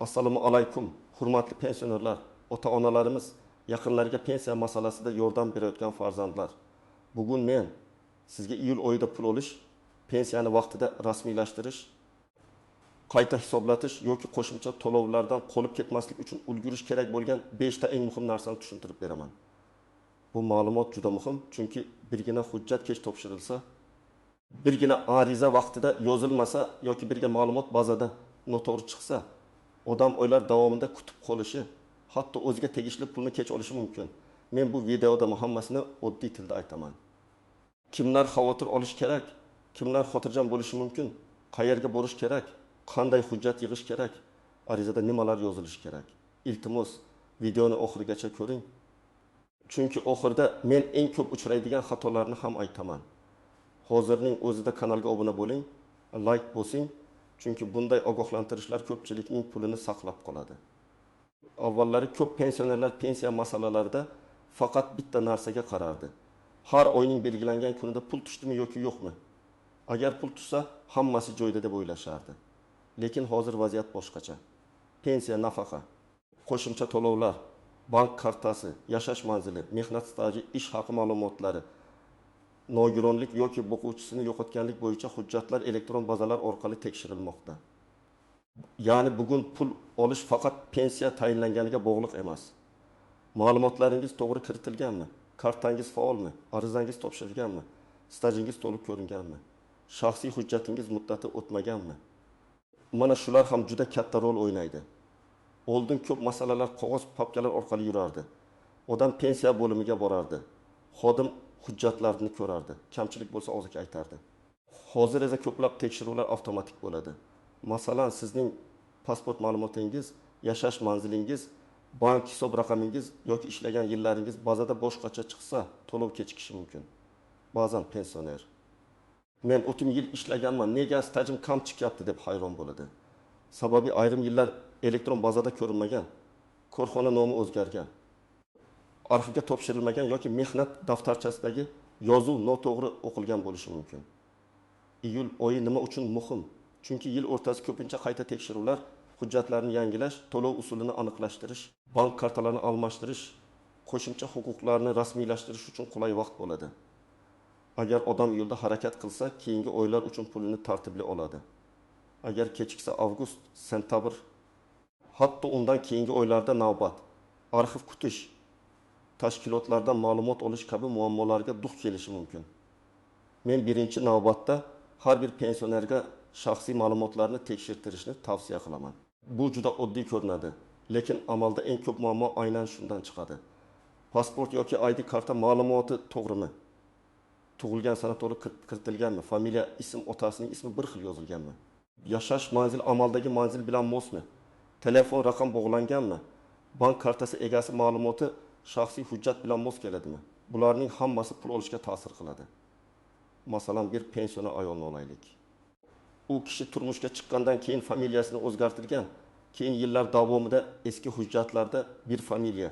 Assalomu alaykum, hurmatli pensionerlar, ota-onalarimiz, yaqinlariga pensiya masalasida yordam berayotgan farzandlar. Bugun men sizga iyul oyida pul olish, pensiyani vaqtida rasmiylashtirish, qayta hisoblatish yoki qo'shimcha to'lovlardan qolib ketmaslik uchun ulgurish kerak bo'lgan 5 ta eng muhim narsani tushuntirib beraman. Bu ma'lumot juda muhim, chunki birgina hujjat kech topshirilsa, birgina ariza vaqtida yozilmasa yoki birga ma'lumot bazada noto'g'ri chiqsa, odam oylar davomida kutib qolishi, hatto o'ziga tegishli pulni kech olishi mumkin. Men bu videoda hammasini oddiy tilda aytaman. Kimlar xavotir olish kerak? Kimlar xotirjam bo'lishi mumkin? Qayerga borish kerak? Qanday hujjat yig'ish kerak? Arizada nimalar yozilishi kerak? Iltimos, videoni oxirigacha ko'ring. Chunki oxirida men eng ko'p uchraydigan xatolarni ham aytaman. Hozirning o'zida kanalga obuna bo'ling, like bosing, chunki bunday ogohlantirishlar ko'pchilikning pulini saqlab qoladi. Avvallari ko'p pensionerlar pensiya masalalarida faqat bitta narsaga qarardi. Har oyning belgilangan kunida pul tushdimi yoki yo'qmi? Agar pul tushsa, hammasi joyida deb o'ylashardi. Lekin hozir vaziyat boshqacha. Pensiya, nafaqa, qo'shimcha to'lovlar, bank kartasi, yashash manzili, mehnat staji, ish haqi ma'lumotlari, nogironlik yoki boquvchisini yo'qotganlik bo'yicha hujjatlar elektron bazalar orqali tekshirilmoqda. Ya'ni bugun pul olish faqat pensiya tayinlanganiga bog'liq emas. Ma'lumotlaringiz to'g'ri kiritilganmi? Kartangiz faolmi? Arizangiz topshirilganmi? Stajingiz to'liq ko'ringanmi? Shaxsiy hujjatingiz muddati o'tmaganmi? Mana shular ham juda katta rol o'ynaydi. Oldin ko'p masalalar qog'oz papkalar orqali yurardi. Odam pensiya bo'limiga borardi. Xodim hujjatlarni ko'rardi. Kamchilik bo'lsa og'ziga aytardi. Hozir esa ko'plab tekshiruvlar avtomatik bo'ladi. Masalan, sizning pasport ma'lumotingiz, yashash manzilingiz, bank hisob raqamingiz yoki ishlagan yillaringiz bazada boshqacha chiqsa, to'lov kechikishi mumkin. Ba'zan pensioner: "Men 30 yil ishlaganman, nega stajim kam chiqyapti?" deb hayron bo'ladi. Sababi ayrim yillar elektron bazada ko'rinmagan, korxona nomi o'zgargan, arxivga topshirilmagan yoki mehnat daftarchasidagi yozuv noto'g'ri o'qilgan bo'lishi mumkin. Iyul oyi nima uchun muhim? Chunki yil o'rtasi ko'pincha qayta tekshiruvlar, hujjatlarni yangilash, to'lov usulini aniqlashtirish, bank kartalarini almashtirish, qo'shimcha huquqlarni rasmiylashtirish uchun qulay vaqt bo'ladi. Agar odam yo'lda harakat qilsa, keyingi oylar uchun pulini tartibli oladi. Agar kechiksa avgust, sentabr, hatto undan keyingi oylarda navbat, arxiv kutish, tashkilotlardan ma'lumot olish kabi muammolarga duch kelishi mumkin. Men birinchi navbatda har bir pensionerga shaxsiy ma'lumotlarni tekshirtirishni tavsiya qilaman. Bu juda oddiy ko'rinadi, lekin amalda eng ko'p muammo aynan shundan chiqadi. Pasport yoki ID karta ma'lumoti to'g'rimi? Tug'ilgan sana to'liq kiritilganmi? Familiya, ism, otasining ismi bir xil yozilganmi? Yashash manzil amaldagi manzil bilan mosmi? Telefon raqam bog'langanmi? Bank kartasi egasi ma'lumoti shaxsiy hujjat bilan mos keladimi? Bularning hammasi pul olishga ta'sir qiladi. Masalan, bir pensioner ayolni olaylik. U kishi turmushga chiqqandan keyin familiyasini o'zgartirgan, keyin yillar davomida eski hujjatlarda bir familiya,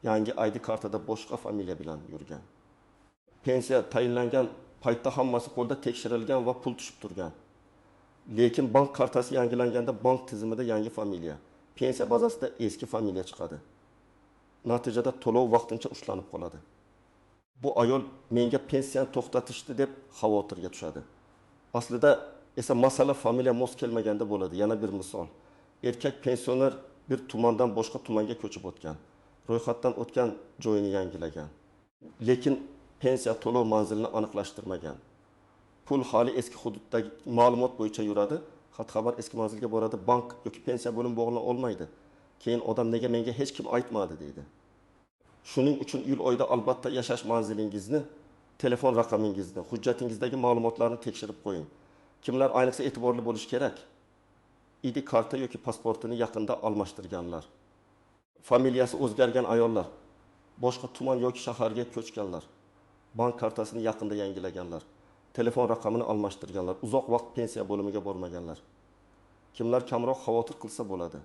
yangi ID kartada boshqa familiya bilan yurgan. Pensiya tayinlangan paytda hammasi qo'lda tekshirilgan va pul tushib turgan. Lekin bank kartasi yangilanganda bank tizimida yangi familiya, pensiya bazasida eski familiya chiqadi. Natijada to'lov vaqtincha ushlanib qoladi. Bu ayol menga pensiyani to'xtatishdi deb xavotirga tushadi. Aslida esa masala familiya mos kelmaganda bo'ladi. Yana bir misol. Erkak pensioner bir tumandan boshqa tumanga ko'chib o'tgan. Ro'yxatdan o'tgan joyini yangilagan. Lekin pensiya to'lov manzilini aniqlashtirmagan. Pul hali eski hududdagi ma'lumot bo'yicha yuradi. Xat-xabar eski manzilga boradi, bank yoki pensiya bo'limi bog'lana olmaydi. Keyin odam nega menga hech kim aytmadi deydi. Shuning uchun iyul oyida albatta yashash manzilingizni, telefon raqamingizni, hujjatingizdagi ma'lumotlarni tekshirib qo'ying. Kimlar ayniqsa e'tiborli bo'lish kerak? ID karta yoki pasportini yaqinda almashtirganlar, familiyasi o'zgargan ayollar, boshqa tuman yoki shaharga ko'chganlar, bank kartasini yaqinda yangilaganlar, telefon raqamini almashtirganlar, uzoq vaqt pensiya bo'limiga bormaganlar. Kimlar kamroq xavotir qilsa bo'ladi?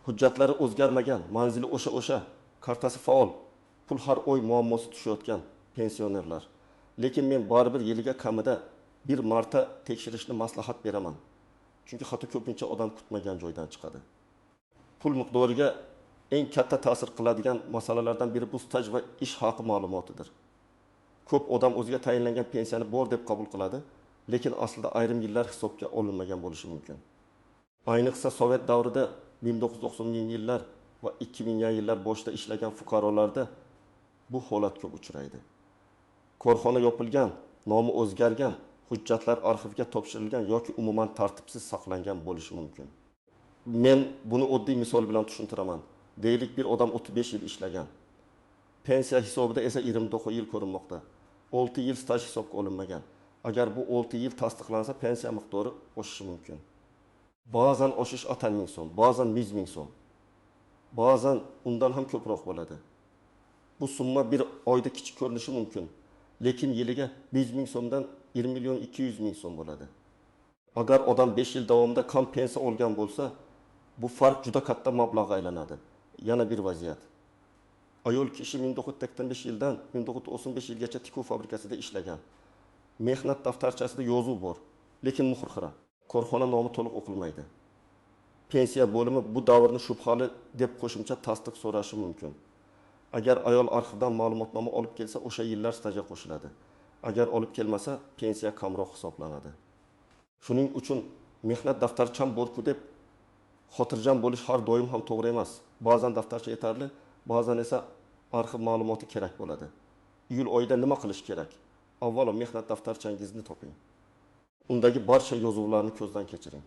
Hujjatlari o'zgarmagan, manzili o'sha, kartasi faol, pul har oy muammosi tushayotgan pensionerlar. Lekin men baribir yiliga kamida bir marta tekshirishni maslahat beraman. Chunki hatto ko'pincha odam kutmagan joydan chiqadi. pul miqdoriga eng katta ta'sir qiladigan masalalardan biri bu staj va ish haqi ma'lumotidir. Ko'p odam o'ziga tayinlangan pensiyani bor deb qabul qiladi, lekin aslida ayrim yillar hisobga olinmagan bo'lishi mumkin. Ayniqsa Sovet davrida 1990-yillar va 2000-yillar boshida ishlagan fuqarolarda bu holat ko'p uchraydi. Korxona yopilgan, nomi o'zgargan, hujjatlar arxivga topshirilgan yoki umuman tartibsiz saqlangan bo'lishi mumkin. Men buni oddiy misol bilan tushuntiraman. Deylik bir odam 35 yil ishlagan. Pensiya hisobida esa 29 yil ko'rinmoqda. 6 yil staj hisobga olinmagan. Agar bu 6 yil tasdiqlansa, pensiya miqdori oshishi mumkin. Ba'zan oshish 10.000 so'm, ba'zan 100.000 so'm. Ba'zan undan ham ko'proq bo'ladi. Bu summa bir oyda kichik ko'rinishi mumkin, lekin yiliga 100.000 so'mdan 20.200.000 so'm bo'ladi. Agar odam 5 yil davomida kam pensiya olgan bo'lsa, bu farq juda katta mablag'ga aylanadi. Yana bir vaziyat. Ayol kishi 1985 yildan 1935 yilgacha tikuv fabrikasida ishlagan. Mehnat daftarchasida yozuv bor, lekin muhrxira. Korxona nomi to'liq o'qilmaydi. Pensiya bo'limi bu davrni shubhali deb qo'shimcha tasdiq so'rashi mumkin. Agar ayol arxivdan ma'lumotnoma olib kelsa, o'sha yillar stajga qo'shiladi. Agar olib kelmasa, pensiya kamroq hisoblanadi. Shuning uchun mehnat daftarcham bor-ku deb xotirjam bo'lish har doim ham to'g'ri emas. Ba'zan daftarcha yetarli, ba'zan esa arxiv ma'lumoti kerak bo'ladi. Iyul oyida nima qilish kerak? Avvalo mehnat daftarchangizni toping. Undagi barcha yozuvlarni ko'zdan kechiring.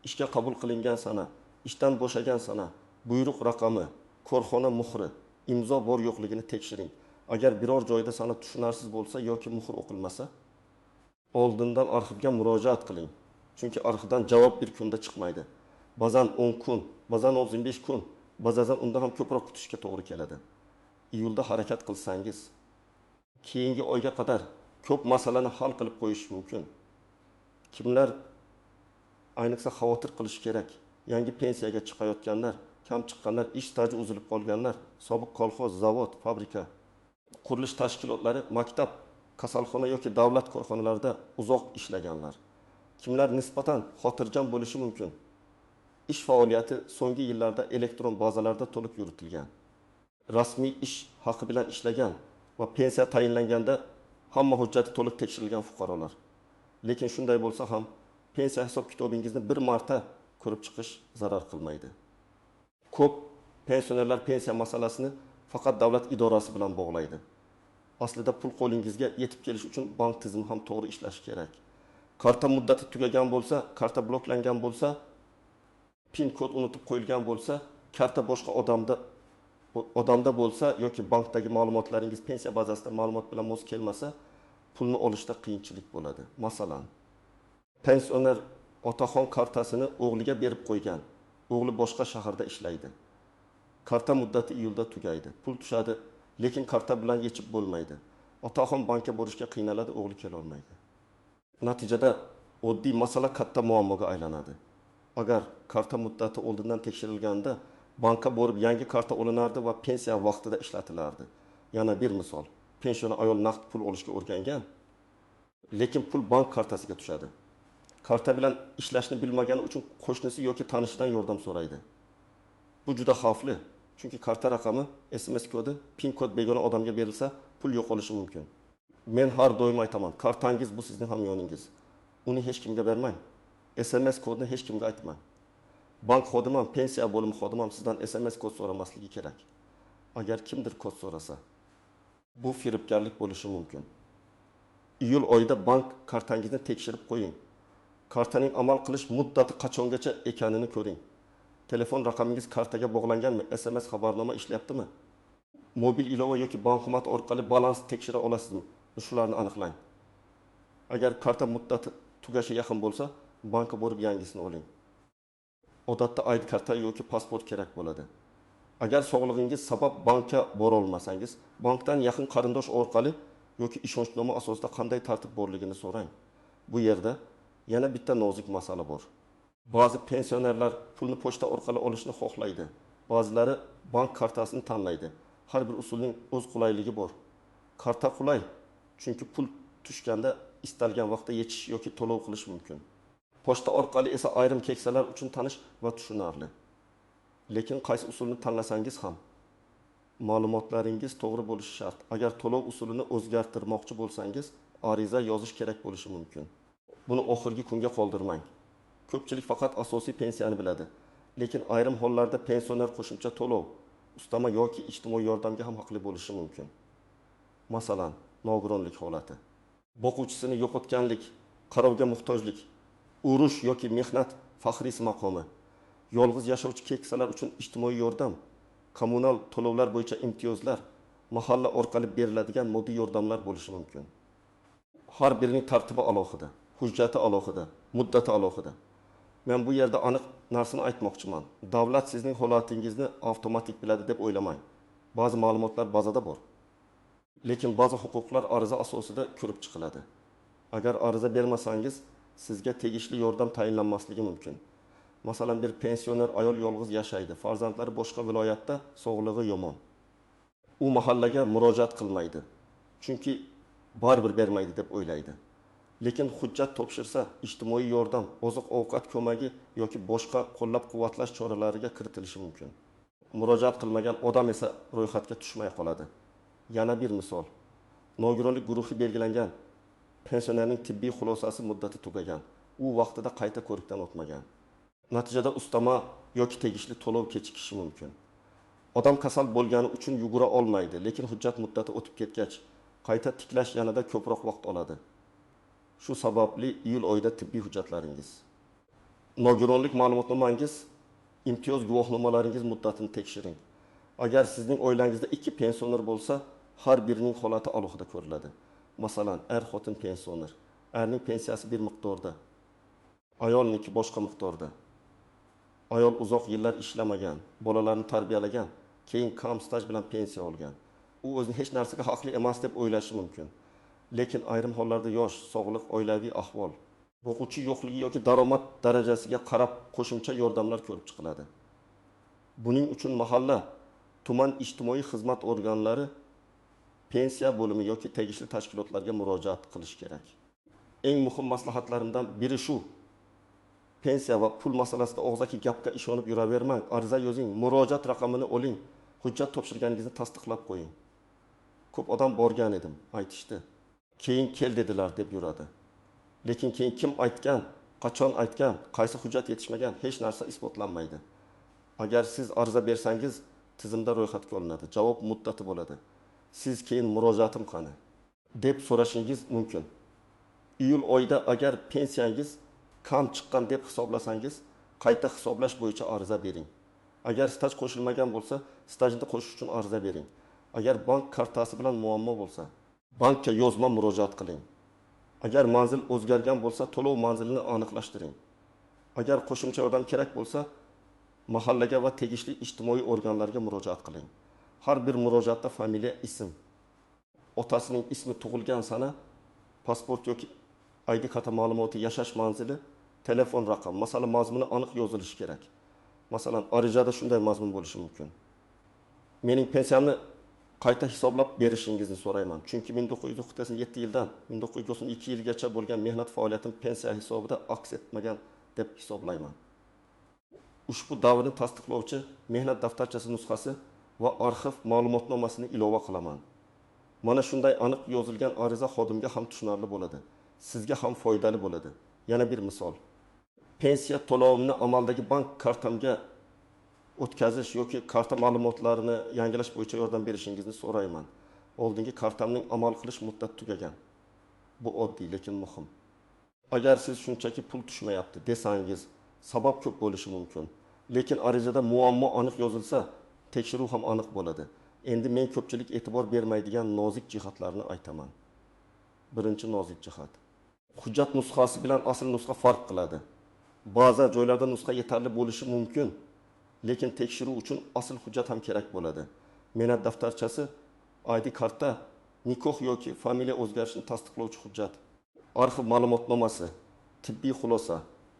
Ishga qabul qilingan sana, ishdan bo'shagan sana, buyruq raqami, korxona muhri, imzo bor yo'qligini tekshiring. Agar biror joyda sana tushunarsiz bo'lsa yoki muhr o'qilmasa, oldindan arxivga murojaat qiling. Chunki arxivdan javob bir kunda chiqmaydi. Ba'zan 10 kun, ba'zan 15 kun, ba'zan undan ham ko'proq kutishga to'g'ri keladi. Iyulda harakat qilsangiz, keyingi oyga qadar ko'p masalani hal qilib qo'yish mumkin. Kimlar ayniqsa xavotir qilish kerak? Yangi pensiyaga chiqayotganlar, kam chiqqanlar, ish staji uzilib qolganlar, sobiq kolxoz, zavod, fabrika, qurilish tashkilotlari, maktab, kasalxona yoki davlat korxonalarida uzoq ishlaganlar. Kimlar nisbatan xotirjam bo'lishi mumkin? Ish faoliyati so'nggi yillarda elektron bazalarda to'liq yuritilgan. Rasmiy ish haqi bilan ishlagan va pensiya tayinlanganda hamma hujjati to'liq tekshirilgan fuqarolar. Lekin shunday bo'lsa ham pensiya hisob-kitobingizni bir marta ko'rib chiqish zarar qilmaydi. Ko'p pensionerlar pensiya masalasini faqat davlat idorasi bilan bog'laydi. Aslida pul qo'lingizga yetib kelish uchun bank tizimi ham to'g'ri ishlashi kerak. Karta muddati tugagan bo'lsa, karta bloklangan bo'lsa, PIN kod unutib qo'yilgan bo'lsa, karta boshqa odamda bo'lsa yoki bankdagi ma'lumotlaringiz pensiya bazasida ma'lumot bilan mos kelmasa, pulni olishda qiyinchilik bo'ladi. Masalan, pensioner otaxon kartasini o'g'liga berib qo'ygan. O'g'li boshqa shaharda ishlaydi. Karta muddati iyulda tugaydi. Pul tushadi, lekin karta bilan yechib bo'lmaydi. Otaxon bankka borishga qiynaladi, o'g'li kela olmaydi. Natijada oddiy masala katta muammoga aylanadi. Agar karta muddati oldindan tekshirilganda bankka borib yangi karta olinardi va pensiya vaqtida ishlatilardi. Yana bir misol. Pensioner ayol naqd pul olishga o'rgangan, lekin pul bank kartasiga tushadi. Karta bilan ishlashni bilmagani uchun qo'shnisi yoki tanishidan yordam so'raydi. Bu juda xavfli, chunki karta raqami, SMS kodi, PIN kod begona odamga berilsa, pul yo'qolishi mumkin. Men har doim aytaman, kartangiz bu sizning hamyoningiz. Uni hech kimga bermang. SMS kodni hech kimga aytmang. Bank xodimam, pensiya bo'limi xodimam sizdan SMS kod so'ramasligi kerak. Agar kimdir kod so'rasa, bu firibgarlik bo'lishi mumkin. Iyul oyida bank kartangizni tekshirib qo'ying. Kartaning amal qilish muddati qachongacha ekanini ko'ring. Telefon raqamingiz kartaga bog'langanmi? SMS xabarnoma ishlayaptimi? Mobil ilova yoki bankomat orqali balans tekshira olasizmi? Shularni aniqlang. Agar karta muddati tugashi yaqin bo'lsa, bankka borib yangisini oling. Odatda ID karta yoki pasport kerak bo'ladi. Agar sog'lig'ingiz sabab bankka bora olmasangiz, bankdan yaqin qarindosh orqali yoki ishonchnoma asosida qanday tartib borligini so'rang. Bu yerda yana bitta nozik masala bor. Ba'zi pensionerlar pulni pochta orqali olishni xohlaydi. Ba'zilari bank kartasini tanlaydi. Har bir usulning o'z qulayligi bor. Karta qulay, chunki pul tushganda istalgan vaqtda yechish yoki to'lov qilish mumkin. Pochta orqali esa ayrim keksalar uchun tanish va tushunarli. Lekin qaysi usulni tanlasangiz ham ma'lumotlaringiz to'g'ri bo'lishi shart. Agar to'lov usulini o'zgartirmoqchi bo'lsangiz, ariza yozish kerak bo'lishi mumkin. Buni oxirgi kunga qoldirmang. Ko'pchilik faqat asosiy pensiyani biladi. Lekin ayrim hollarda pensioner qo'shimcha to'lov, ustama yoki ijtimoiy yordamga ham haqli bo'lishi mumkin. Masalan, nogironlik holati, boquvchisini yo'qotganlik, qarovga muhtojlik, urush yoki mehnat faxriysi maqomi, yolg'iz yashovchi keksalar uchun ijtimoiy yordam, kommunal to'lovlar bo'yicha imtiyozlar, mahalla orqali beriladigan moddiy yordamlar bo'lishi mumkin. Har birining tartibi alohida, hujjati alohida, muddati alohida. Men bu yerda aniq narsani aytmoqchiman. Davlat sizning holatingizni avtomatik biladi deb o'ylamang. Ba'zi ma'lumotlar bazada bor. Lekin ba'zi huquqlar ariza asosida ko'rib chiqiladi. Agar ariza bermasangiz, sizga tegishli yordam tayinlanmasligi mumkin. Masalan, bir pensioner ayol yolg'iz yashaydi, farzandlari boshqa viloyatda, sog'lig'i yomon. U mahallaga murojaat qilmaydi. Chunki baribir bermaydi deb o'ylaydi. Lekin hujjat topshirsa, ijtimoiy yordam, oziq-ovqat ko'magi yoki boshqa qo'llab-quvvatlash choralariga kiritilishi mumkin. Murojaat qilmagan odam esa ro'yxatga tushmay qoladi. Yana bir misol. Nogironlik guruhi belgilangan, pensionerning tibbiy xulosasi muddati tugagan. U vaqtida qayta ko'rikdan o'tmagan. Natijada ustama yoki tegishli to'lov kechikishi mumkin. Odam kasal bo'lgani uchun yugura olmaydi, lekin hujjat muddati o'tib ketgach, qayta tiklash yanada ko'proq vaqt oladi. Shu sababli iyul oyida tibbiy hujjatlaringiz, nogironlik ma'lumotnomangiz, imtiyoz guvohnomalaringiz muddatini tekshiring. Agar sizning oilangizda 2 pensioner bo'lsa, har birining holati alohida ko'riladi. Masalan, xotin pensioner, erning pensiyasi bir miqdorda, ayolniki boshqa miqdorda. Ayol uzoq yillar ishlamagan, bolalarni tarbiyalagan, keyin kam staj bilan pensiya olgan. U o'zini hech narsaga haqli emas deb o'ylashi mumkin. Lekin ayrim hollarda yosh, sog'liq, oilaviy ahvol, boquvchi yo'qligi yoki daromad darajasiga qarab qo'shimcha yordamlar ko'rib chiqiladi. Buning uchun mahalla, tuman ijtimoiy xizmat organlari, pensiya bo'limi yoki tegishli tashkilotlarga murojaat qilish kerak. Eng muhim maslahatlarimdan biri shu. Pensiya va pul masalasida og'zaki gapga ishonib yuravermang. Ariza yozing, murojaat raqamini oling, hujjat topshirganingizni tasdiqlab qo'ying. Ko'p odam borgan edim, aytishdi. Keyin kel dedilar deb yuradi. Lekin keyin kim aytgan, qachon aytgan, qaysi hujjat yetishmagan, hech narsa isbotlanmaydi. Agar siz ariza bersangiz, tizimda ro'yxatga olinadi, javob muddati bo'ladi. Siz keyin murojaatim qani deb so'rashingiz mumkin. Iyul oyida agar pensiyangiz kam chiqqan deb hisoblasangiz, qayta hisoblash bo'yicha ariza bering. Agar staj qo'shilmagan bo'lsa, stajni qo'shish uchun ariza bering. Agar bank kartasi bilan muammo bo'lsa, bankka yozma murojaat qiling. Agar manzil o'zgargan bo'lsa, to'lov manzilini aniqlashtiring. Agar qo'shimcha yordam kerak bo'lsa, mahallaga va tegishli ijtimoiy organlarga murojaat qiling. Har bir murojaatda familiya, ism, otasining ismi, tug'ilgan sana, pasport yoki ID karta ma'lumoti, yashash manzili, telefon raqam, masalan, mazmuni aniq yozilishi kerak. Masalan, arizada shunday mazmun bo'lishi mumkin. Mening pensiyamni qayta hisoblab berishingizni so'rayman. Chunki 1997 yildan 1992 yilgacha bo'lgan mehnat faoliyatim pensiya hisobida aks etmagan deb hisoblayman. Ushbu davrni tasdiqlovchi mehnat daftarchasi nusxasi va arxiv ma'lumotnomasini ilova qilaman. Mana shunday aniq yozilgan ariza xodimga ham tushunarli bo'ladi, sizga ham foydali bo'ladi. Yana bir misol. Pensiya to'lovimni amaldagi bank kartamga o'tkazish yoki karta ma'lumotlarini yangilash bo'yicha yordam berishingizni so'rayman. Oldingi kartamning amal qilish muddati tugagan. Bu oddiy, lekin muhim. Agar siz shunchaki pul tushmayapti desangiz, sabab ko'p bo'lishi mumkin. Lekin arizada muammo aniq yozilsa, tekshiruv ham aniq bo'ladi. Endi men ko'pchilik e'tibor bermaydigan nozik jihatlarni aytaman. Birinchi nozik jihat. Hujjat nusxasi bilan asl nusxa farq qiladi. Ba'zi joylarda nusxa yetarli bo'lishi mumkin, lekin tekshiruv uchun asl hujjat ham kerak bo'ladi. Mehnat daftarchasi, ID karta, nikoh yoki familiya o'zgarishini tasdiqlovchi hujjat, arxiv ma'lumotnomasi, tibbiy xulosa,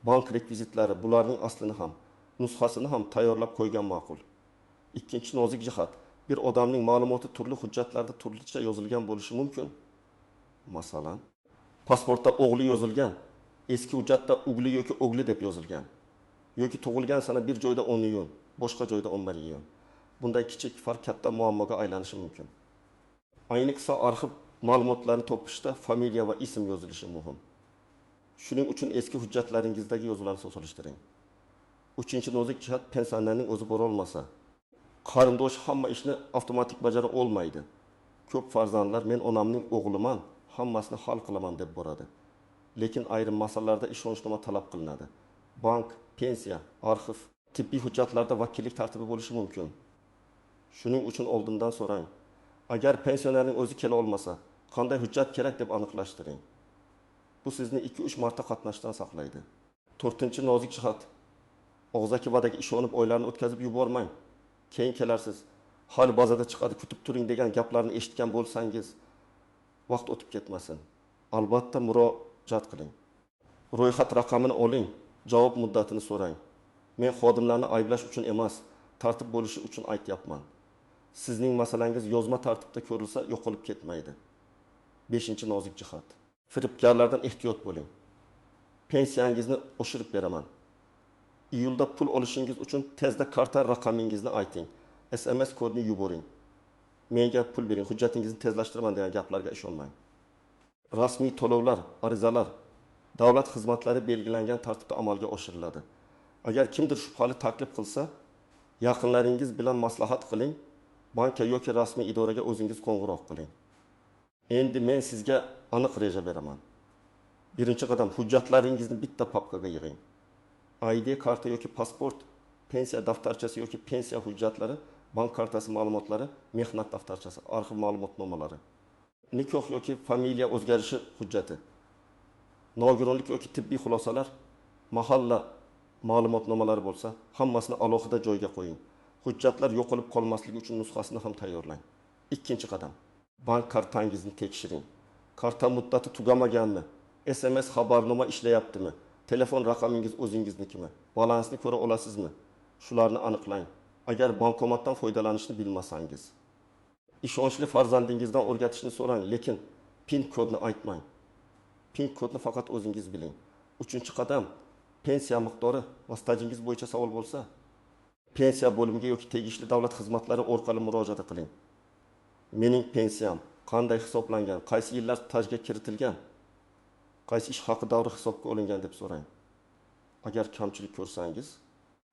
bank rekvizitlari, bularning aslini ham, nusxasini ham tayyorlab qo'ygan ma'qul. Ikkinchi nozik jihat, bir odamning ma'lumoti turli hujjatlarda turlicha yozilgan bo'lishi mumkin. Masalan, pasportda o'g'li yozilgan, eski hujjatda o'g'li yoki o'g'li deb yozilgan. Yoki tug'ilgan sana bir joyda 10 iyun, boshqa joyda 10 million. Bunday kichik farq katta muammoga aylanishi mumkin. Ayniqsa arxiv ma'lumotlarni topishda familiya va ism yozilishi muhim. Shuning uchun eski hujjatlaringizdagi yozuvlarni solishtiring. 3-nozik jihat pensionerning o'zi bora olmasa, qarindosh hamma ishni avtomatik bajara olmaydi. Ko'p farzandlar men onamning o'g'liman, hammasini hal qilaman deb boradi. Lekin ayrim masalalarda ishonchnoma talab qilinadi. Bank, pensiya, arxiv, tibbiy hujjatlarda vakillik tartibi bo'lishi mumkin. Shuning uchun oldindan so'rang. Agar pensionerning o'zi kela olmasa, qanday hujjat kerak deb aniqlashtiring. Bu sizni 2-3 marta qatnashdan saqlaydi. 4-nozik jihat. Og'zaki ishonib oylarni o'tkazib yubormang. Keyin kelarsiz. Hali bozorda chiqadi, kutib turing degan gaplarni eshitgan bo'lsangiz, vaqt o'tib ketmasin. Albatta murojaat qiling. Ro'yxat raqamini oling, javob muddatini so'rang. Men xodimlarni ayblash uchun emas, tartib bo'lishi uchun aytyapman. Sizning masalangiz yozma tartibda ko'rilsa, yo'qolib ketmaydi. 5-nozik jihat. Firibgarlardan ehtiyot bo'ling. Pensiyangizni oshirib beraman. Iyulda pul olishingiz uchun tezda karta raqamingizni ayting. SMS kodini yuboring. Menga pul bering, hujjatingizni tezlashtiraman degan gaplarga ishonmang. Rasmiy to'lovlar, arizalar, davlat xizmatlari belgilangan tartibda amalga oshiriladi. Agar kimdir shubhali taklif qilsa, yaqinlaringiz bilan maslahat qiling, banka yoki rasmiy idoraga o'zingiz qo'ng'iroq qiling. Endi men sizga aniq reja beraman. Birinchi qadam, hujjatlaringizni bitta papkaga yig'ing. ID karta yoki pasport, pensiya daftarchasi yoki pensiya hujjatlari, bank kartasi ma'lumotlari, mehnat daftarchasi, arxiv ma'lumotnomalari, nikoh yoki familiya o'zgarishi hujjati, nogironlik yoki tibbiy xulosalar, mahalla ma'lumotnomalari bo'lsa, hammasini alohida joyga qo'ying. Hujjatlar yo'qolib qolmasligi uchun nusxasini ham tayyorlang. Ikkinchi qadam, bank kartangizni tekshiring. Karta muddati tugamaganmi? SMS xabarnoma ishlayaptimi? Telefon raqamingiz o'zingiznikimi? Balansni ko'ra olasizmi? Shularni aniqlang. Agar bankomatdan foydalanishni bilmasangiz, ishonchli farzandingizdan o'rgatishni so'rang, lekin PIN kodni aytmang. PIN kodni faqat o'zingiz biling. 3-qadam, pensiya miqdori va stajingiz bo'yicha savol bo'lsa, pensiya bo'limiga yoki tegishli davlat xizmatlari orqali murojaat qiling. Mening pensiyam qanday hisoblangan, qaysi yillar stajga kiritilgan, qaysi ish haqi davri hisobga olingan deb so'rang. Agar kamchilik ko'rsangiz,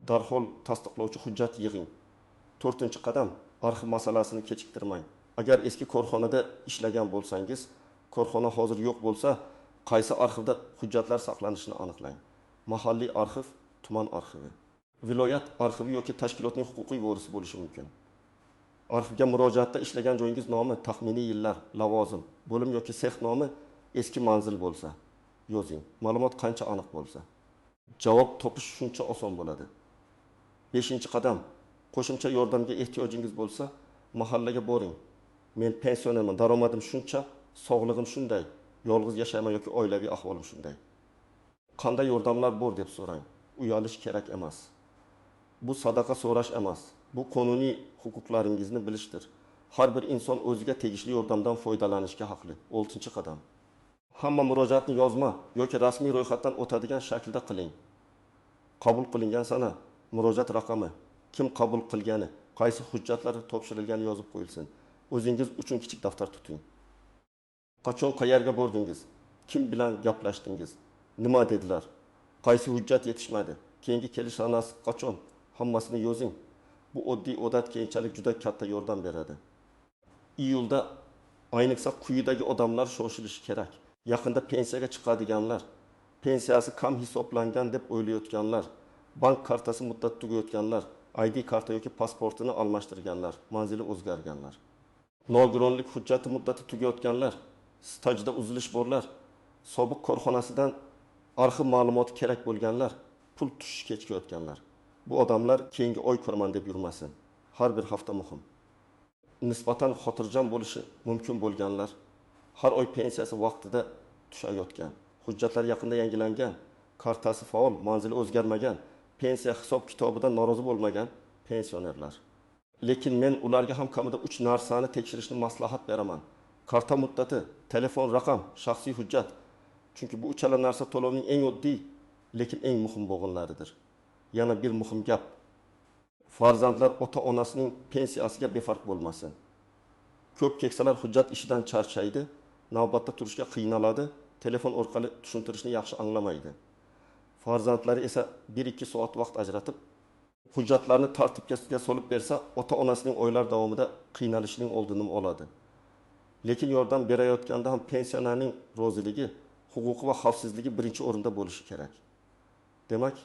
darhol tasdiqlovchi hujjat yig'ing. 4-qadam, arxiv masalasini kechiktirmang. Agar eski korxonada ishlagan bo'lsangiz, korxona hozir yo'q bo'lsa, qaysi arxivda hujjatlar saqlanishini aniqlang. Mahalliy arxiv, tuman arxivi, viloyat arxivi yoki tashkilotning huquqiy vorisi bo'lishi mumkin. Arxivga murojaatda ishlagan joyingiz nomi, taxminiy yillar, lavozim, bo'lim yoki sex nomi, eski manzil bo'lsa yozing. Ma'lumot qancha aniq bo'lsa, javob topish shuncha oson bo'ladi. 5-qadam, qo'shimcha yordamga ehtiyojingiz bo'lsa, mahallaga boring. Men pensionerman, daromadim shuncha, sog'lig'im shunday, yolg'iz yashayman yoki oilaviy ahvolim shunday. Qanday yordamlar bor deb so'rang. Uyalish kerak emas. Bu sadaqa so'rash emas. Bu qonuniy huquqlaringizni bilishdir. Har bir inson o'ziga tegishli yordamdan foydalanishga haqli. 6-qadam. Hamma murojaatni yozma yoki rasmiy ro'yxatdan o'tadigan shaklda qiling. Qabul qilingan sana, murojaat raqami, kim qabul qilgani, qaysi hujjatlar topshirilgani yozib qo'yilsin. O'zingiz uchun kichik daftar tuting. Qachon qayerga bordingiz? Kim bilan gaplashdingiz? Nima dedilar? Qaysi hujjat yetishmadi? Keyingi kelish sanasi qachon? Hammasini yozing. Bu oddiy odat keyinchalik juda katta yordam beradi. Iyulda ayniqsa quyidagi odamlar shoshilishi kerak. Yaqinda pensiyaga chiqadiganlar, pensiyasi kam hisoblangan deb o'ylayotganlar, bank kartasi muddati tugayotganlar, ID karta yoki pasportini almashtirganlar, manzili o'zgarganlar, nogironlik hujjati muddati tugayotganlar, stajda uzilish borlar, sobiq korxonasidan arxiv ma'lumoti kerak bo'lganlar, pul tushish kechikayotganlar. Bu odamlar keyingi oy ko'raman deb yurmasin. Har bir hafta muhim. Nisbatan xotirjam bo'lishi mumkin bo'lganlar, har oy pensiyasi vaqtida tushayotgan, hujjatlar yaqinda yangilangan, kartasi faol, manzili o'zgarmagan, pensiya hisob kitobidan norozi bo'lmagan pensionerlar. Lekin men ularga ham kamida 3 narsani tekshirishni maslahat beraman. Karta muddati, telefon raqam, shaxsiy hujjat. Chunki bu uchala narsa to'lovning eng oddiy, lekin eng muhim bo'g'inlaridir. Yana bir muhim gap. Farzandlar ota-onasining pensiyasiga befarq bo'lmasin. Ko'p keksalar hujjat ishidan charchaydi, navbatda turishga qiynaladi, telefon orqali tushuntirishni yaxshi anglamaydi. Farzandlari esa 1-2 soat vaqt ajratib, hujjatlarni tartibga solib bersa, ota-onasining oylar davomida qiynalishining oldini oladi. Lekin yordam berayotganda ham pensionerning roziligi, huquqi va xavfsizligi birinchi o'rinda bo'lishi kerak. Demak,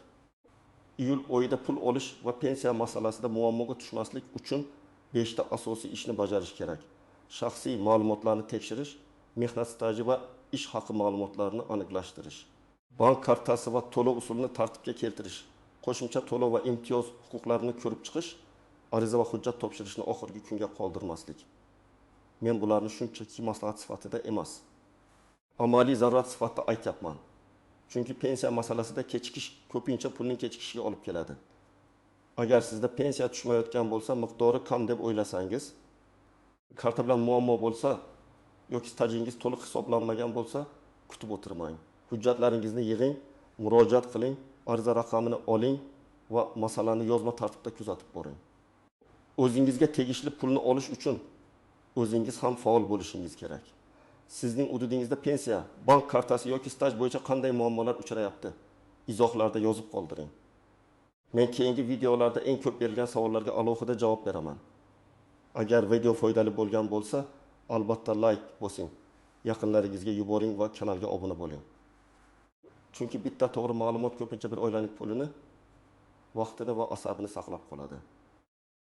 iyul oyida pul olish va pensiya masalasida muammoga tushmaslik uchun 5 ta asosiy ishni bajarish kerak. Shaxsiy ma'lumotlarni tekshirish, mehnat staji va ish haqi ma'lumotlarini aniqlashtirish. Bank kartasi va to'lov usulini tartibga keltirish, qo'shimcha to'lov va imtiyoz huquqlarini ko'rib chiqish, ariza va hujjat topshirishni oxirgi kunga qoldirmaslik. Men bularni shunchaki maslahat sifatida emas, amaliy zarurat sifatida aytyapman. Chunki pensiya masalasida kechikish ko'pincha pulning kechikishiga olib keladi. Agar sizda pensiya tushmayotgan bo'lsa, miqdori kam deb o'ylasangiz, karta bilan muammo bo'lsa yoki stajingiz to'liq hisoblanmagan bo'lsa, kutib o'tirmang. Hujjatlaringizni yig'ing, murojaat qiling, ariza raqamini oling va masalani yozma tartibda kuzatib boring. O'zingizga tegishli pulni olish uchun o'zingiz ham faol bo'lishingiz kerak. Sizning hududingizda pensiya, bank kartasi yoki staj bo'yicha qanday muammolar uchrayapti? Izohlarda yozib qoldiring. Men keyingi videolarda eng ko'p berilgan savollarga alohida javob beraman. Agar video foydali bo'lgan bo'lsa, albatta like bosing, yaqinlaringizga yuboring va kanalga obuna bo'ling. Chunki bitta to'g'ri ma'lumot ko'pincha bir oilaning pulini, vaqtini va asabini saqlab qoladi.